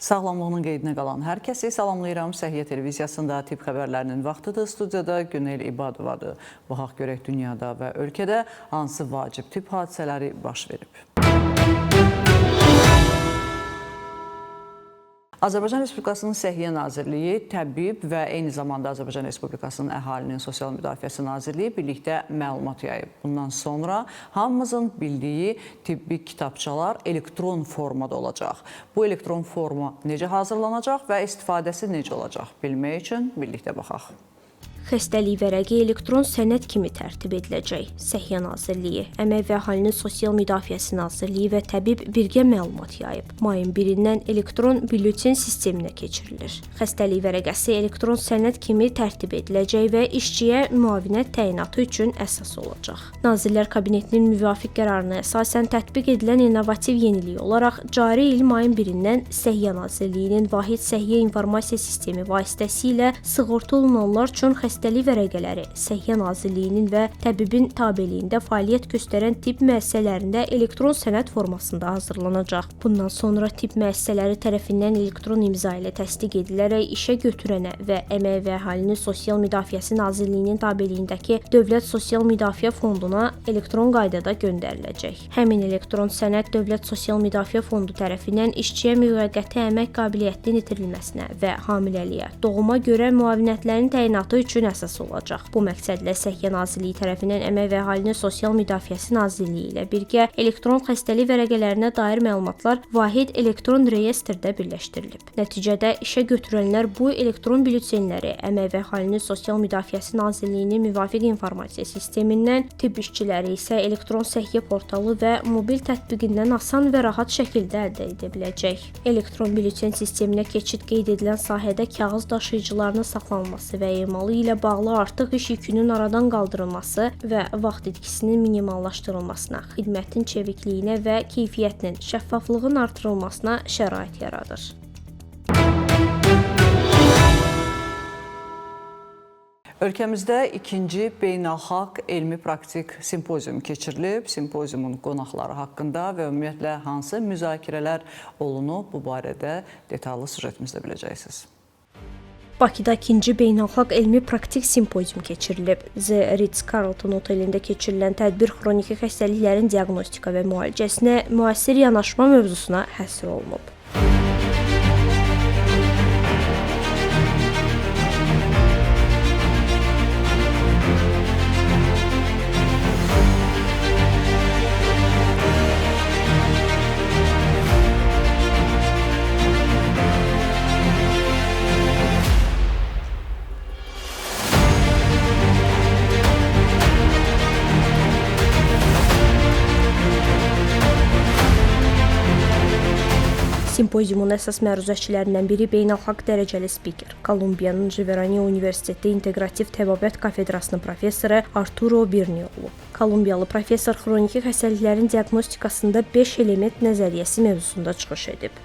Sağlamlığının qeydinə qalan hər kəsi salamlayıram. Səhiyyə televiziyasında tibb xəbərlərinin vaxtıdır. Studiyada Günel İbadovadır. Baxaq görək dünyada və ölkədə hansı vacib tibb hadisələri baş verib. Azərbaycan Respublikasının Səhiyyə Nazirliyi, Təbib və eyni zamanda Azərbaycan Respublikasının Əhalinin Sosial Müdafiəsi Nazirliyi birlikdə məlumat yayıb. Bundan sonra hamımızın bildiyi tibbi kitabçalar elektron formada olacaq. Bu elektron forma necə hazırlanacaq və istifadəsi necə olacaq bilmək üçün birlikdə baxaq. Xəstəlik vərəqi elektron sənəd kimi tərtib ediləcək. Səhiyyə Nazirliyi, Əmək və Əhalinin Sosial Müdafiəsi Nazirliyi və Təbib birgə məlumat yayıb. Mayın 1-dən elektron bülletin sisteminə keçirilir. Xəstəlik vərəqəsi elektron sənəd kimi tərtib ediləcək və işçiyə müavinət təyinatı üçün əsas olacaq. Nazirlər Kabinetinin müvafiq qərarına əsasən tətbiq edilən innovativ yenilik olaraq cari il mayın 1-dən Səhiyyə Nazirliyinin Vahid Səhiyyə İnformasiya Sistemi vasitəsilə sığorta olunanlar üçün xəstəlik vərəqələri Səhiyyə Nazirliyinin və Təbibin tabeliyində fəaliyyət göstərən tibb müəssisələrində elektron sənəd formasında hazırlanacaq. Bundan sonra tibb müəssisələri tərəfindən elektron imza ilə təsdiq edilərək işə götürənə və Əmək və Əhalinin Sosial Müdafiəsi Nazirliyinin tabeliyindəki Dövlət Sosial Müdafiə Fonduna elektron qaydada göndəriləcək. Həmin elektron sənəd Dövlət Sosial Müdafiə Fondu tərəfindən işçiyə müvəqqəti əmək qabiliyyətinin itirilməsinə və hamiləliyə, doğuma görə müavinətlərin təyinatı üçün əsas olacaq. Bu məqsədlə Səhiyyə Nazirliyi tərəfindən Əmək və Əhalinin Sosial Müdafiəsi Nazirliyi ilə birgə elektron xəstəlik vərəqələrinə dair məlumatlar vahid elektron reyestrdə birləşdirilib. Nəticədə işə götürənlər bu elektron bülletenləri Əmək və Əhalinin Sosial Müdafiəsi Nazirliyinin müvafiq informasiya sistemindən, tibb işçiləri isə elektron səhiyyə portalı və mobil tətbiqindən asan və rahat şəkildə əldə edə biləcək. Elektron bülleten sisteminə keçid qeyd edilən sahədə kağız daşıyıcılarının saxlanılması və emalı ilə bağlı artıq iş yükünün aradan qaldırılması və vaxt itkisinin minimallaşdırılmasına, xidmətin çevikliyinə və keyfiyyətinin, şəffaflığın artırılmasına şərait yaradır. Ölkəmizdə ikinci beynəlxalq elmi praktik simpozium keçirilib. Simpoziumun qonaqları haqqında və ümumiyyətlə hansı müzakirələr olunub, bu barədə detallı süjetimizdə biləcəksiniz. Bakıda ikinci beynəlxalq elmi praktik simpozium keçirilib. The Ritz-Carlton otelində keçirilən tədbir xroniki xəstəliklərin diaqnostika və müalicəsinə müasir yanaşma mövzusuna həsr olunub. Simpoziumun əsas məruzəçilərindən biri beynəlxalq dərəcəli spiker, Kolumbiyanın Riverani Universiteti İnteqrativ Təbabət Kafedrasının professoru Arturo Birni olub. Kolumbiyalı professor xroniki xəstəliklərin diaqnostikasında 5 element nəzəriyyəsi mövzusunda çıxış edib.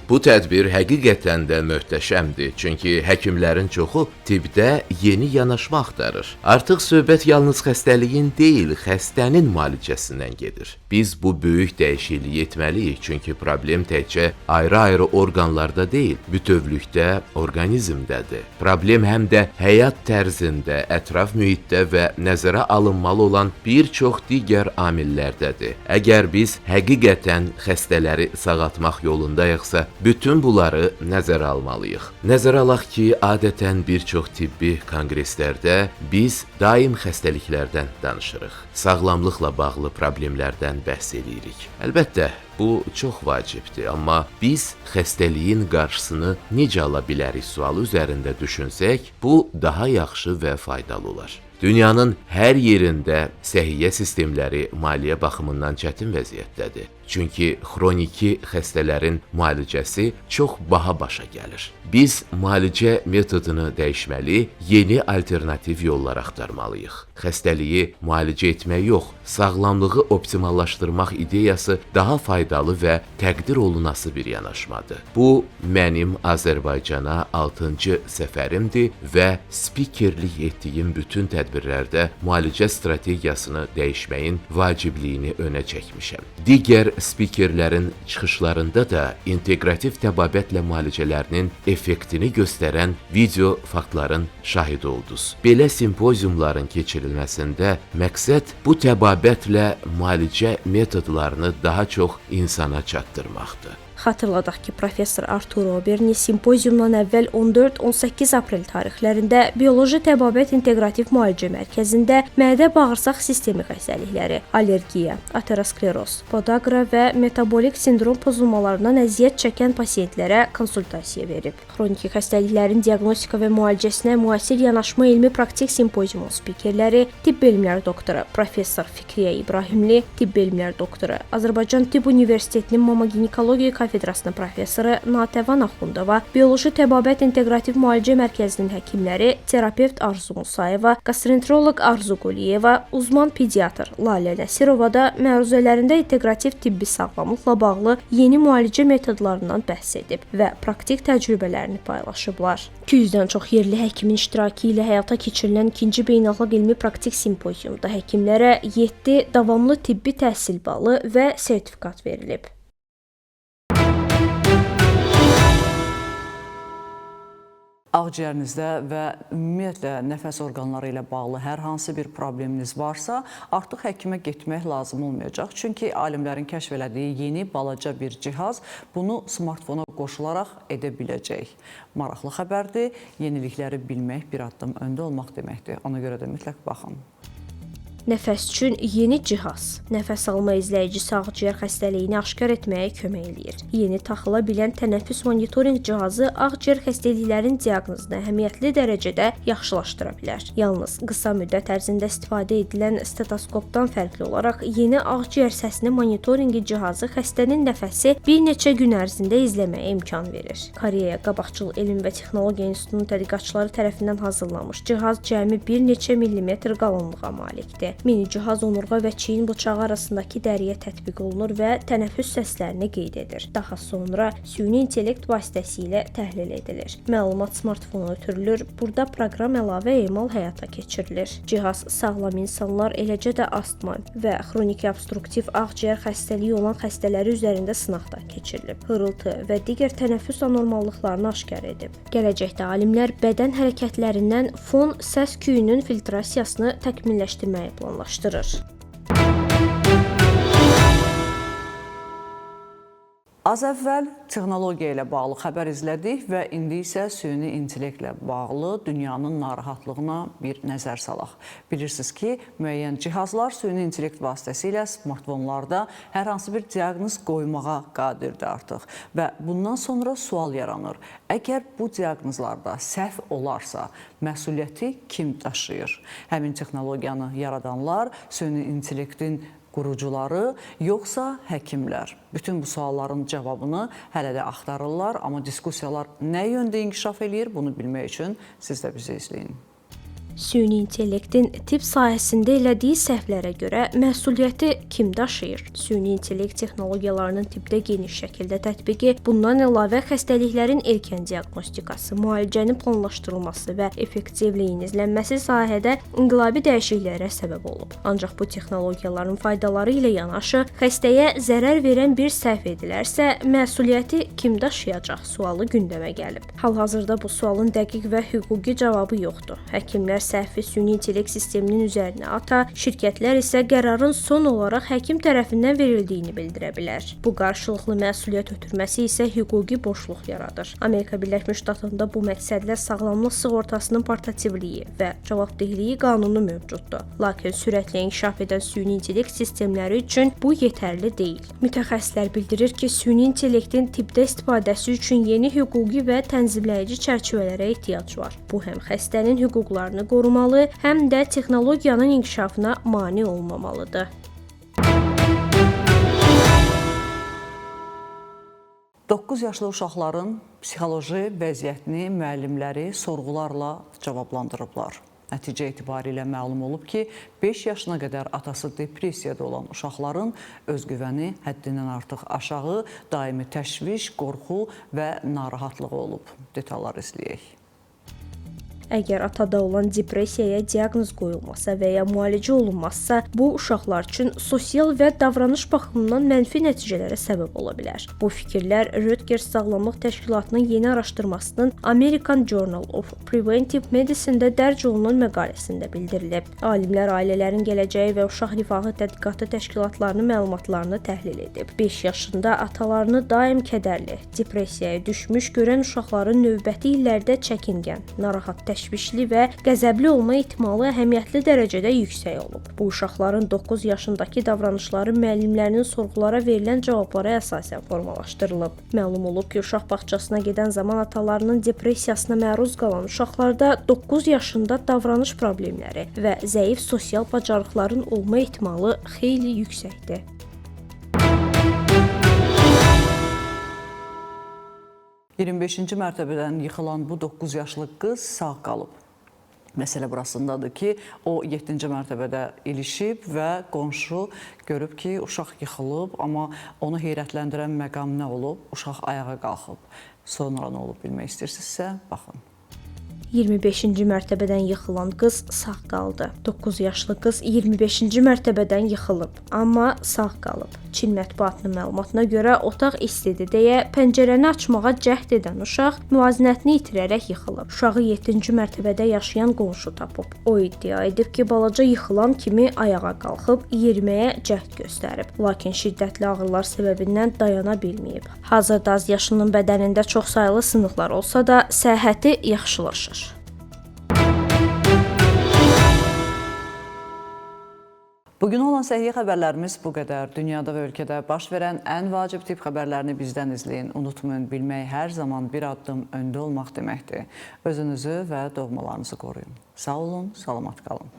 Bu tədbir həqiqətən də möhtəşəmdir, çünki həkimlərin çoxu tibbdə yeni yanaşma axtarır. Artıq söhbət yalnız xəstəliyin deyil, xəstənin müalicəsindən gedir. Biz bu böyük dəyişikliyi etməliyik, çünki problem təkcə ayrı-ayrı orqanlarda deyil, bütövlükdə orqanizmdədir. Problem həm də həyat tərzində, ətraf mühitdə və nəzərə alınmalı olan bir çox digər amillərdədir. Əgər biz həqiqətən xəstələri sağaltmaq yolundayıqsa, bütün bunları nəzərə almalıyıq. Nəzərə alaq ki, adətən bir çox tibbi konqreslərdə biz daim xəstəliklərdən danışırıq. Sağlamlıqla bağlı problemlərdən bəhs edirik. Əlbəttə, bu çox vacibdir, amma biz xəstəliyin qarşısını necə ala bilərik sualı üzərində düşünsək, bu daha yaxşı və faydalı olar. Dünyanın hər yerində səhiyyə sistemləri maliyyə baxımından çətin vəziyyətdədir. Çünki xroniki xəstələrin müalicəsi çox baha başa gəlir. Biz müalicə metodunu dəyişməli, yeni alternativ yollar axtarmalıyıq. Xəstəliyi müalicə etmək yox, sağlamlığı optimallaşdırmaq ideyası daha faydalı və təqdir olunası bir yanaşmadır. Bu, mənim Azərbaycana 6-cı səfərimdir və spikerlik etdiyim bütün tədbirlərdə müalicə strategiyasını dəyişməyin vacibliyini önə çəkmişəm. Digər spikerlərin çıxışlarında da inteqrativ təbabətlə müalicələrinin effektini göstərən video faktların şahidi oldunuz. Belə simpoziumların keçirilməsində məqsəd bu təbabətlə müalicə metodlarını daha çox insana çatdırmaqdır. Xatırladaq ki, professor Arturo Berni simpoziumdan əvvəl 14-18 aprel tarixlərində Bioloji Təbabət İnteqrativ Müalicə Mərkəzində mədə-bağırsaq sistemi xəstəlikləri, allergiya, ateroskleroz, podaqa və metabolik sindrom pozulmalarından əziyyət çəkən pasiyentlərə konsultasiya verib. Xroniki xəstəliklərin diaqnostika və müalicəsinə müasir yanaşma elmi praktik simpoziumun spikerləri tibb elmləri doktoru professor Fikriyə İbrahimli, tibb elmləri doktoru, Azərbaycan Tibb Universitetinin Mama-Ginekologiya Kafedrasının professoru Natəvan Axundova, Bioloji Təbabət İnteqrativ Müalicə Mərkəzinin həkimləri terapevt Arzu Musayeva, gastroenteroloq Arzu Quliyeva, uzman pediatr Lalə Nəsirova da məruzələrində inteqrativ tibbi sağlamlıqla bağlı yeni müalicə metodlarından bəhs edib və praktik təcrübələrini paylaşıblar. 200-dən çox yerli həkimin iştirakı ilə həyata keçirilən ikinci beynəlxalq elmi praktik simpoziumda həkimlərə 7 davamlı tibbi təhsil balı və sertifikat verilib. Ağciyərinizdə və ümumiyyətlə nəfəs orqanları ilə bağlı hər hansı bir probleminiz varsa, artıq həkimə getmək lazım olmayacaq. Çünki alimlərin kəşf elədiyi yeni balaca bir cihaz bunu smartfona qoşularaq edə biləcək. Maraqlı xəbərdir. Yenilikləri bilmək bir addım öndə olmaq deməkdir. Ona görə də mütləq baxın. Nəfəs üçün yeni cihaz, nəfəs alma izləyicisi ağciyər xəstəliyini aşkar etməyə kömək eləyir. Yeni taxıla bilən tənəffüs monitorinq cihazı ağciyər xəstəliklərin diaqnozunu əhəmiyyətli dərəcədə yaxşılaşdıra bilər. Yalnız qısa müddət ərzində istifadə edilən stetoskopdan fərqli olaraq yeni ağciyər səsini monitorinqi cihazı xəstənin nəfəsi bir neçə gün ərzində izləməyə imkan verir. Koreya Qabaqcıl Elm və Texnologiya İnstitutunun tədqiqatçıları tərəfindən hazırlanmış cihaz cəmi bir neçə millimetr qalınlığa malikdir. Mini cihaz onurğa və çiyin bıçağı arasındakı dəriyə tətbiq olunur və tənəffüs səslərini qeyd edir. Daha sonra süni intellekt vasitəsilə təhlil edilir. Məlumat smartfona ötürülür, burada proqram əlavə emal həyata keçirilir. Cihaz sağlam insanlar, eləcə də astma və xroniki obstruktiv ağciyər xəstəliyi olan xəstələri üzərində sınaqdan keçirilib. Hırıltı və digər tənəffüs anormallıqlarını aşkar edib. Gələcəkdə alimlər bədən hərəkətlərindən fon səs küyünün filtrasiyasını təkmilləşdirməyi planlaşdırır. Az əvvəl texnologiya ilə bağlı xəbər izlədik və indi isə süni intellektlə bağlı dünyanın narahatlığına bir nəzər salaq. Bilirsiniz ki, müəyyən cihazlar süni intellekt vasitəsilə smartfonlarda hər hansı bir diaqnoz qoymağa qadirdir artıq və bundan sonra sual yaranır. Əgər bu diaqnozlarda səhv olarsa, məsuliyyəti kim daşıyır? Həmin texnologiyanı yaradanlar, süni intellektin qurucuları, yoxsa həkimlər? Bütün bu sualların cavabını hələ də axtarırlar, amma diskusiyalar nə yöndə inkişaf eləyir, bunu bilmək üçün siz də bizi izləyin. Süni intellektin tibb sahəsində elədiyi səhvlərə görə məsuliyyəti kim daşıyır? Süni intellekt texnologiyalarının tibbdə geniş şəkildə tətbiqi, bundan əlavə xəstəliklərin erkən diaqnostikası, müalicənin planlaşdırılması və effektivliyin izlənməsi sahədə inqilabi dəyişikliklərə səbəb olub. Ancaq bu texnologiyaların faydaları ilə yanaşı, xəstəyə zərər verən bir səhv edilərsə, məsuliyyəti kim daşıyacaq sualı gündəmə gəlib. Hal-hazırda bu sualın dəqiq və hüquqi cavabı yoxdur. Həkimlər səhvi süni intellekt sisteminin üzərinə ata, şirkətlər isə qərarın son olaraq həkim tərəfindən verildiyini bildirə bilər. Bu qarşılıqlı məsuliyyət ötürməsi isə hüquqi boşluq yaradır. Amerika Birləşmiş Ştatlarında bu məqsədlə sağlamlıq sığortasının portativliyi və cavabdehliyi qanunu mövcuddur. Lakin sürətlə inkişaf edən süni intellekt sistemləri üçün bu yetərli deyil. Mütəxəssislər bildirir ki, süni intellektin tibbdə istifadəsi üçün yeni hüquqi və tənzimləyici çərçivələrə ehtiyac var. Bu həm xəstənin hüquqlarını qorumalı, həm də texnologiyanın inkişafına mane olmamalıdır. Dokuz yaşlı uşaqların psixoloji vəziyyətini müəllimləri sorğularla cavablandırıblar. Nəticə etibarilə məlum olub ki, 5 yaşına qədər atası depressiyada olan uşaqların özgüvəni həddindən artıq aşağı, daimi təşviş, qorxu və narahatlığı olub. Detallar izləyək. Əgər atada olan depressiyaya diaqnoz qoyulmasa və ya müalicə olunmazsa, bu uşaqlar üçün sosial və davranış baxımından mənfi nəticələrə səbəb ola bilər. Bu fikirlər Rutgers Sağlamlıq Təşkilatının yeni araşdırmasının American Journal of Preventive Medicine-də dərc olunan məqaləsində bildirilib. Alimlər ailələrin gələcəyi və uşaq rifahı tədqiqatı təşkilatlarının məlumatlarını təhlil edib. 5 yaşında atalarını daim kədərli, depressiyaya düşmüş görən uşaqların növbəti illərdə çəkingən, narahat, təşvişli və qəzəbli olma ehtimalı əhəmiyyətli dərəcədə yüksək olub. Bu uşaqların 9 yaşındakı davranışları müəllimlərinin sorğulara verilən cavablara əsasən formalaşdırılıb. Məlum olub ki, uşaq bağçasına gedən zaman atalarının depressiyasına məruz qalan uşaqlarda 9 yaşında davranış problemləri və zəif sosial bacarıqların olma ehtimalı xeyli yüksəkdir. – 25-ci mərtəbədən yıxılan bu 9 yaşlı qız sağ qalıb. Məsələ burasındadır ki, o 7-ci mərtəbədə ilişib və qonşu görüb ki, uşaq yıxılıb, amma onu heyrətləndirən məqam nə olub? Uşaq ayağa qalxıb. Sonra nə olub bilmək istəyirsinizsə, baxın. 25-ci mərtəbədən yıxılan qız sağ qaldı. 9 yaşlı qız 25-ci mərtəbədən yıxılıb, amma sağ qalıb. Çin mətbuatının məlumatına görə otaq istidir deyə pəncərəni açmağa cəhd edən uşaq müvazinətini itirərək yıxılıb. Uşağı 7-ci mərtəbədə yaşayan qonşu tapıb. O iddia edib ki, balaca yıxılan kimi ayağa qalxıb, yeriməyə cəhd göstərib. Lakin şiddətli ağrılar səbəbindən dayana bilməyib. Hazırda az yaşının bədənində çoxsaylı sınıqlar olsa da, səhhəti yaxşılaşır. Bugün olan səhiyyə xəbərlərimiz bu qədər. Dünyada və ölkədə baş verən ən vacib tip xəbərlərini bizdən izləyin. Unutmayın, bilmək hər zaman bir addım öndə olmaq deməkdir. Özünüzü və doğmalarınızı qoruyun. Sağ olun, salamat qalın.